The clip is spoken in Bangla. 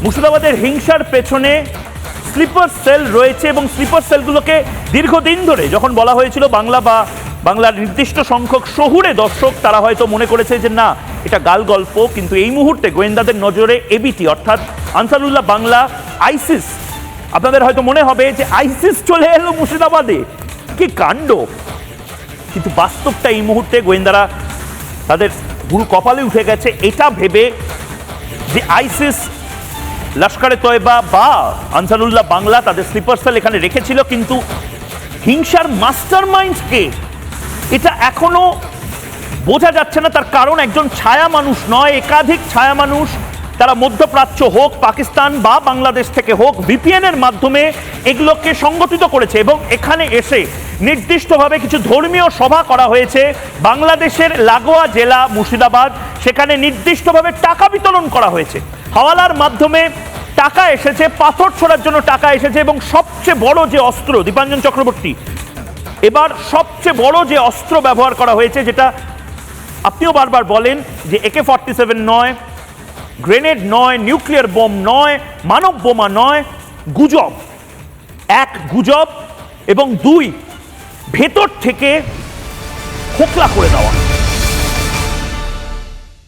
মুর্শিদাবাদের হিংসার পেছনে স্লিপার সেল রয়েছে এবং স্লিপার সেলগুলোকে দীর্ঘদিন ধরে যখন বলা হয়েছিল বাংলার নির্দিষ্ট সংখ্যক শহুরে দর্শক তারা হয়তো মনে করেছে যে না এটা গাল গল্প, কিন্তু এই মুহূর্তে গোয়েন্দাদের নজরে এবিটি অর্থাৎ আনসারুল্লাহ বাংলা, আইসিস। আপনাদের হয়তো মনে হবে যে আইসিস চলে এলো মুর্শিদাবাদে, কি কাণ্ড। কিন্তু বাস্তবটা এই মুহূর্তে গোয়েন্দারা তাদের গুরু কপালে উঠে গেছে এটা ভেবে যে আইসিস, লস্করে তয়বা বা আনসারুল্লাহ বাংলা তাদের স্লিপার সেল এখানে রেখেছিল, কিন্তু হিংসার মাস্টার মাইন্ড কে এটা এখনো বোঝা যাচ্ছে না। তার কারণ একজন ছায়া মানুষ নয়, একাধিক ছায়া মানুষ, তারা মধ্যপ্রাচ্য হোক, পাকিস্তান বা বাংলাদেশ থেকে হোক, ভিপিএন এর মাধ্যমে এগুলোকে সংগঠিত করেছে এবং এখানে এসে নির্দিষ্টভাবে কিছু ধর্মীয় সভা করা হয়েছে বাংলাদেশের লাগোয়া জেলা মুর্শিদাবাদ, সেখানে নির্দিষ্টভাবে টাকা বিতরণ করা হয়েছে, হাওয়ালার মাধ্যমে টাকা এসেছে, পাথর ছোড়ার জন্য টাকা এসেছে এবং সবচেয়ে বড় যে অস্ত্র, দীপাঞ্জন চক্রবর্তী, এবার সবচেয়ে বড় যে অস্ত্র ব্যবহার করা হয়েছে, যেটা আপনিও বারবার বলেন যে AK-47 নয়, গ্রেনেড নয়, নিউক্লিয়ার বোম নয়, মানব বোমা নয়, গুজব। এক, গুজব, এবং দুই, ভেতর থেকে খোকলা করে দেওয়া।